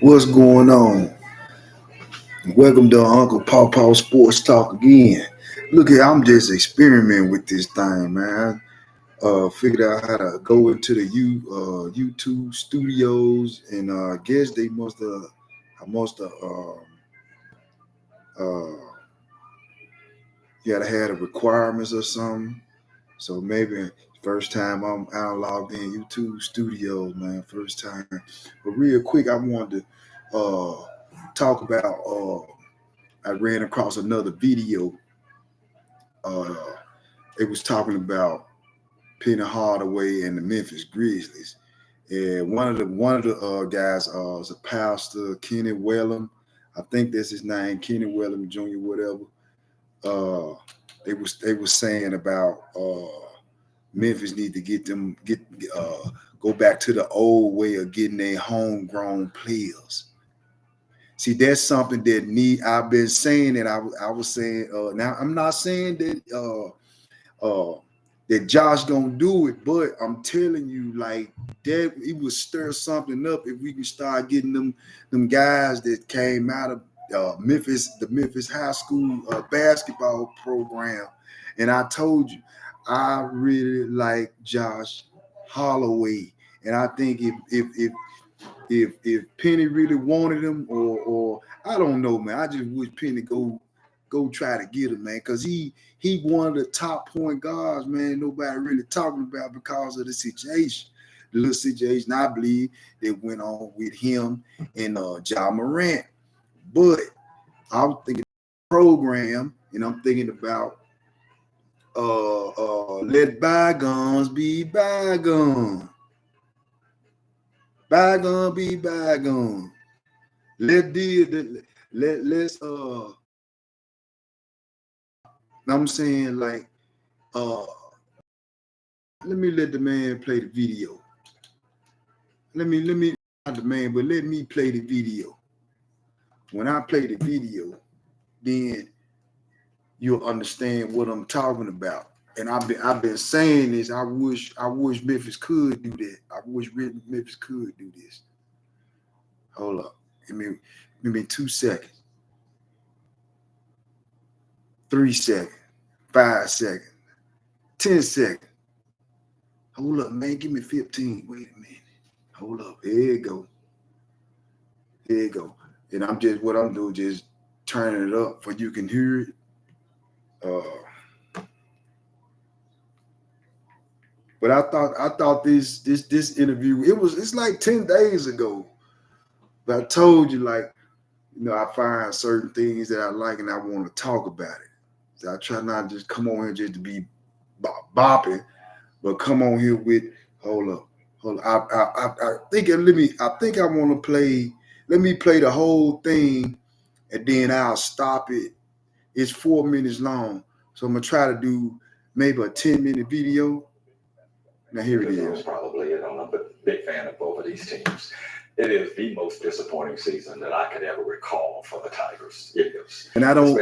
What's going on? Welcome to Uncle Paw Sports Talk again. Look here, I'm just experimenting with this thing, man. Figured out how to go into the YouTube studios, and I guess I must have, uh, you gotta have the requirements or something. So maybe first time I'm logged in YouTube studios, man. First time. But real quick, I wanted to talk about. I ran across another video. Uh, it was talking about Penny Hardaway and the Memphis Grizzlies. And one of the guys is a pastor, Kenny Wellum. I think that's his name, Kenny Wellum Jr. Whatever. Uh, they was saying about Memphis need to go back to the old way of getting their homegrown players. See, that's something that I've been saying, and I was saying. Now I'm not saying that Josh gonna do it, but I'm telling you, like that, it would stir something up if we can start getting them guys that came out of the Memphis high school basketball program. And I told you, I really like Josh Holloway, and I think if Penny really wanted him, or I don't know, man. I just wish Penny go try to get him, man, because he one of the top point guards, man. Nobody really talking about because of the little situation I believe that went on with him and Ja Morant. But I'm thinking program, and I'm thinking about let bygones be bygones. Bygone be bygone. Let the let's I'm saying, like, uh let me let the man play the video. Let me not the man, but let me play the video. When I play the video, then you'll understand what I'm talking about. And I've been saying this. I wish Memphis could do that. I wish Memphis could do this. Hold up. Give me 2 seconds, 3 seconds, 5 seconds, 10 seconds. Hold up, man. Give me 15. Wait a minute. Hold up. Here you go. Here you go. And what I'm doing, just turning it up for you can hear it. But I thought this interview, it's like 10 days ago. But I told you, like, I find certain things that I like and I want to talk about it. So I try not to just come on here just to be bopping, but come on here with hold up. I think I want to play. Let me play the whole thing, and then I'll stop it. It's 4 minutes long, so I'm gonna try to do maybe a 10-minute video. Now here it is. Probably, I'm a big fan of both of these teams. It is the most disappointing season that I could ever recall for the Tigers. It is, and I don't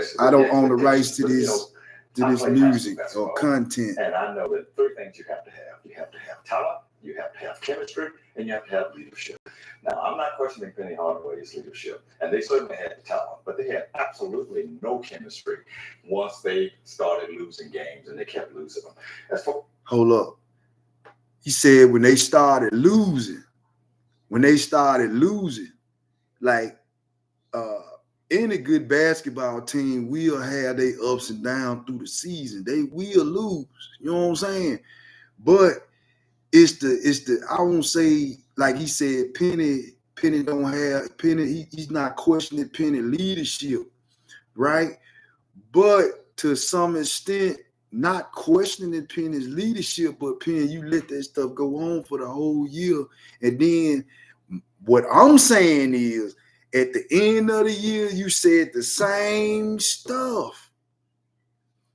own the rights to this music or content. And I know that three things you have to have. You have to have talent, you have to have chemistry, and you have to have leadership. Now, I'm not questioning Penny Hardaway's leadership, and they certainly had the talent, but they had absolutely no chemistry once they started losing games, and they kept losing them. Hold up. He said when they started losing, like any good basketball team will have their ups and downs through the season. They will lose. You know what I'm saying? But it's the I won't say, like he said, Penny don't have Penny. He's not questioning Penny leadership, right? But to some extent, not questioning Penny's leadership, but Penny, you let that stuff go on for the whole year. And then what I'm saying is, at the end of the year, you said the same stuff.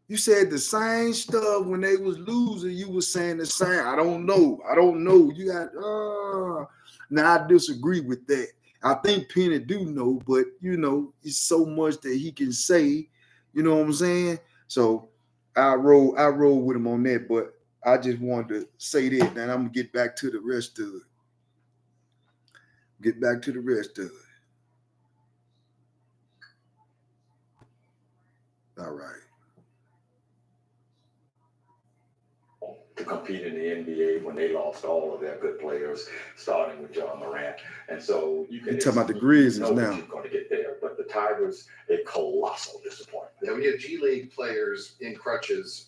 You said the same stuff when they was losing. You was saying the same. I don't know. You got now I disagree with that. I think Penny do know, but it's so much that he can say. You know what I'm saying? So I roll with him on that, but I just wanted to say that. Now I'm gonna get back to the rest of it. All right. To compete in the NBA when they lost all of their good players, starting with John Morant. And so you can talking about the Grizzlies know now. That you're going to get there. But the Tigers, a colossal disappointment. Yeah, we had G League players in crutches.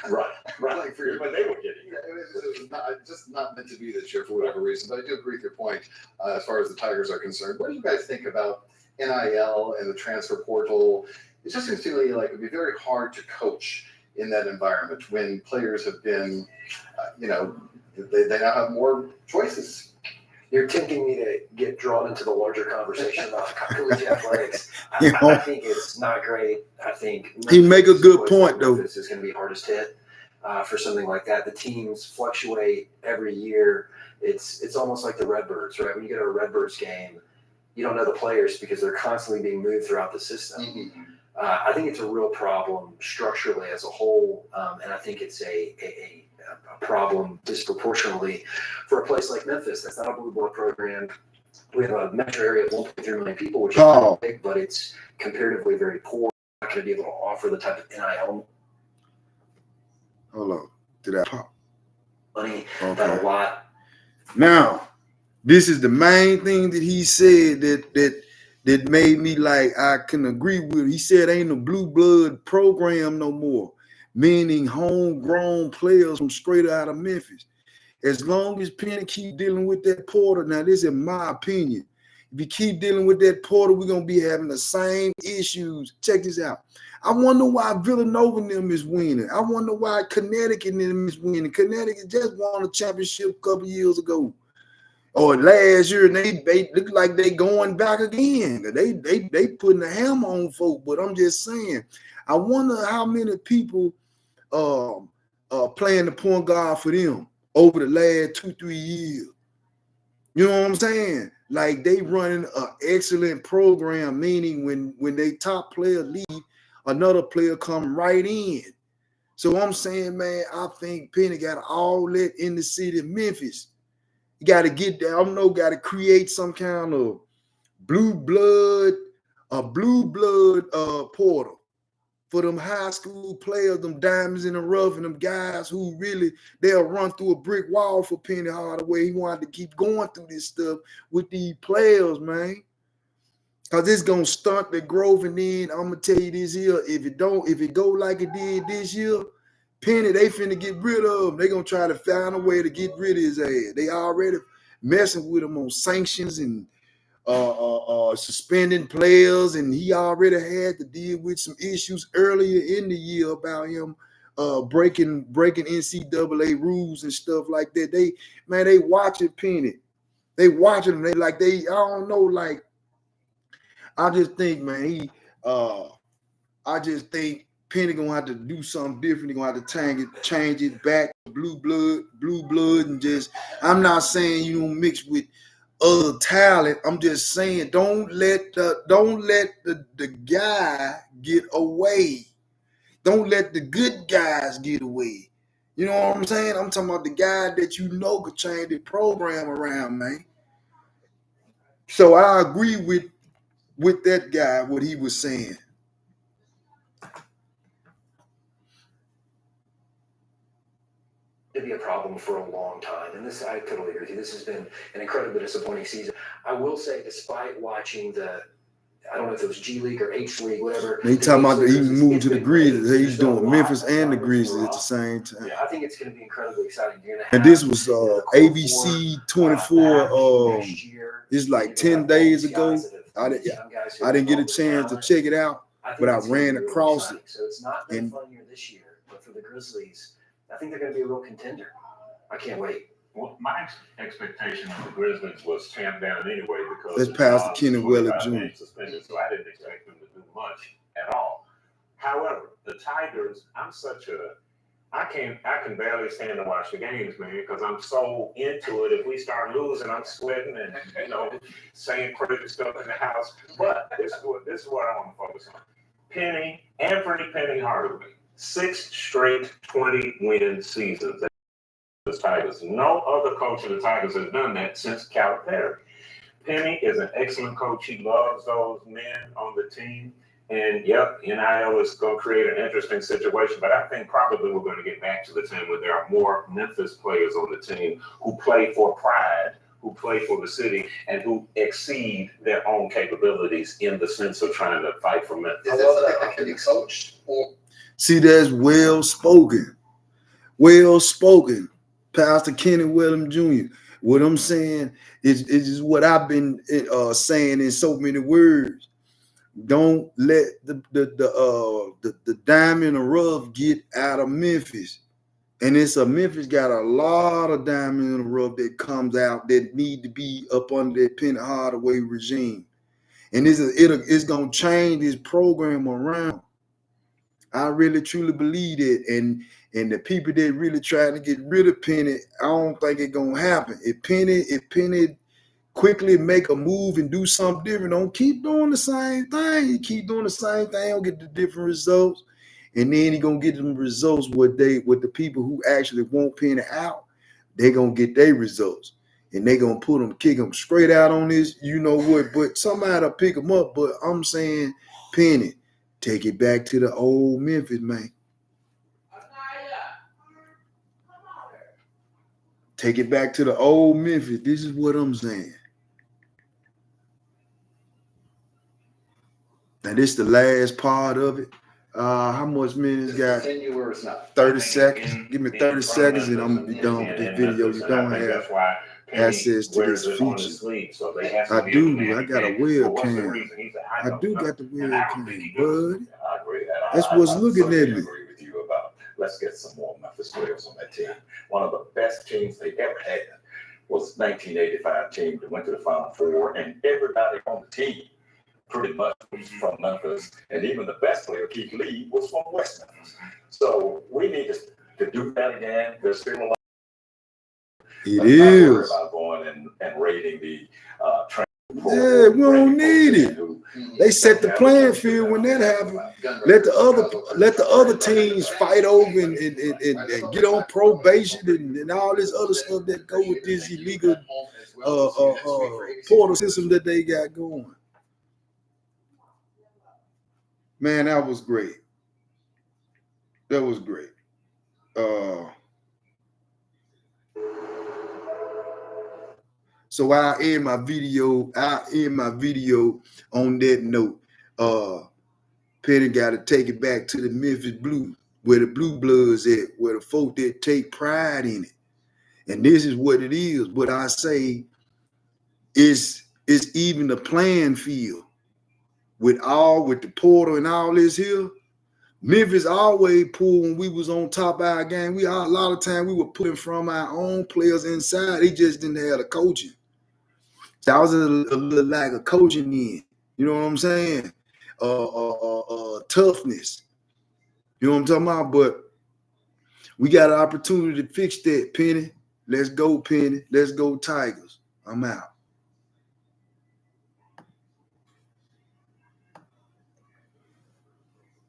Right. Like for But they were getting it was not meant to be this year for whatever reason. But I do agree with your point as far as the Tigers are concerned. What do you guys think about NIL and the transfer portal? It just seems to me like it would be very hard to coach in that environment when players have been, they now have more choices. You're tempting me to get drawn into the larger conversation about collegiate athletics. I think it's not great. I think he make a good point though. This is going to be hardest hit for something like that. The teams fluctuate every year. It's almost like the Redbirds, right? When you go to a Redbirds game, you don't know the players because they're constantly being moved throughout the system. Mm-hmm. I think it's a real problem structurally as a whole, and I think it's a problem disproportionately for a place like Memphis. That's not a blue blood program. We have a metro area of 1.3 million people, which is not big, but it's comparatively very poor. We're not going to be able to offer the type of NIL Hold on. Did I pop? money that a lot. Now, this is the main thing that he said that made me like I can agree with. He said ain't a blue blood program no more, meaning homegrown players from straight out of Memphis. As long as Penny keep dealing with that portal, now this is my opinion. If you keep dealing with that portal, we're gonna be having the same issues. Check this out. I wonder why Villanova and them is winning. I wonder why Connecticut and them is winning. Connecticut just won a championship a couple years ago. Or last year, and they look like they going back again. They putting a hammer on folk. But I'm just saying, I wonder how many people playing the point guard for them over the last 2-3 years. You know what I'm saying? Like they running an excellent program, meaning when they top player leave, another player come right in. So I'm saying, man, I think Penny got all that in the city of Memphis. You got to get there. I don't know, got to create some kind of blue blood portal for them high school players, them diamonds in the rough, and them guys who really, they'll run through a brick wall for Penny Hardaway. He wanted to keep going through this stuff with these players, man. Because it's going to stunt the growth. And then I'm going to tell you this here, if it go like it did this year, Penny, they finna get rid of him. They gonna try to find a way to get rid of his ass. They already messing with him on sanctions and suspending players, and he already had to deal with some issues earlier in the year about him breaking NCAA rules and stuff like that. They watching Penny. They watching him. I don't know, like I just think, man, I just think Penny gonna have to do something different. They're gonna have to change it back to blue blood, and just. I'm not saying you don't mix with other talent. I'm just saying don't let the guy get away. Don't let the good guys get away. You know what I'm saying? I'm talking about the guy that you know could change the program around, man. So I agree with that guy, what he was saying. To be a problem for a long time, and this I totally agree with you. This has been an incredibly disappointing season. I will say, despite watching I don't know if it was G League or H League, whatever. He talking about he moved to the Grizzlies. He's doing Memphis and the Grizzlies at the same time. Yeah, I think it's going to be incredibly exciting. You're gonna have, and this was ABC 24. It's like 10 days ago. I didn't get a chance to check it out, but I ran across it. So it's not been a fun year this year, but for the Grizzlies, I think they're going to be a real contender. I can't wait. Well, my expectation of the Grizzlies was tamped down anyway because let's pass to Kenny Weller Jr. suspended, so I didn't expect them to do much at all. However, the Tigers, I can barely stand to watch the games, man, because I'm so into it. If we start losing, I'm sweating and saying crazy stuff in the house. But this is what I want to focus on. Penny Hardaway, 6 straight 20-win seasons. The Tigers. No other coach of the Tigers has done that since Calipari. Penny is an excellent coach. He loves those men on the team, And yep, NIL is going to create an interesting situation, but I think probably we're going to get back to the time where there are more Memphis players on the team who play for pride, who play for the city, and who exceed their own capabilities in the sense of trying to fight for Memphis. Is that something that can be coached? Or See, that's well spoken. Well spoken. Pastor Kenny Williams Jr. What I'm saying is what I've been saying in so many words. Don't let the diamond in the rough get out of Memphis. And Memphis got a lot of diamond in the rough that comes out that need to be up under that Penny Hardaway regime. And it's gonna change this program around. I really truly believe it. And the people that really trying to get rid of Penny, I don't think it's gonna happen. If Penny quickly make a move and do something different, don't keep doing the same thing. You keep doing the same thing, don't get the different results. And then you're gonna get them results with the people who actually want Penny out, they're gonna get their results. And they're gonna kick them straight out on this, you know what, but somebody'll pick them up. But I'm saying, Penny, take it back to the old Memphis, man. Take it back to the old Memphis. This is what I'm saying. And this is the last part of it. How much minutes got? 30 seconds. Give me 30 seconds and I'm gonna be done with this video. You don't have access to this feature. I do. I got a webcam. I do got the webcam, bud. That's what's looking at me. Let's get some more Memphis players on that team. One of the best teams they ever had was 1985 team that went to the Final Four, and everybody on the team pretty much was from Memphis, and even the best player, Keith Lee, was from West Memphis. So we need to do that again. There's still a lot. It is. About going and raiding the yeah, we don't need it. They set the playing field when that happened. Let the other teams fight over and get on probation and all this other stuff that go with this illegal portal system that they got going. Man, that was great. That was great. So I'll end my video on that note. Penny got to take it back to the Memphis Blue, where the Blue Bloods at, where the folk that take pride in it. And this is what it is. What I say is even the playing field with the portal and all this here. Memphis always pulled when we was on top of our game. A lot of time we were putting from our own players inside. They just didn't have the coaching. That was a little lack of coaching in. You know what I'm saying? Toughness. You know what I'm talking about? But we got an opportunity to fix that, Penny. Let's go, Penny. Let's go, Tigers. I'm out.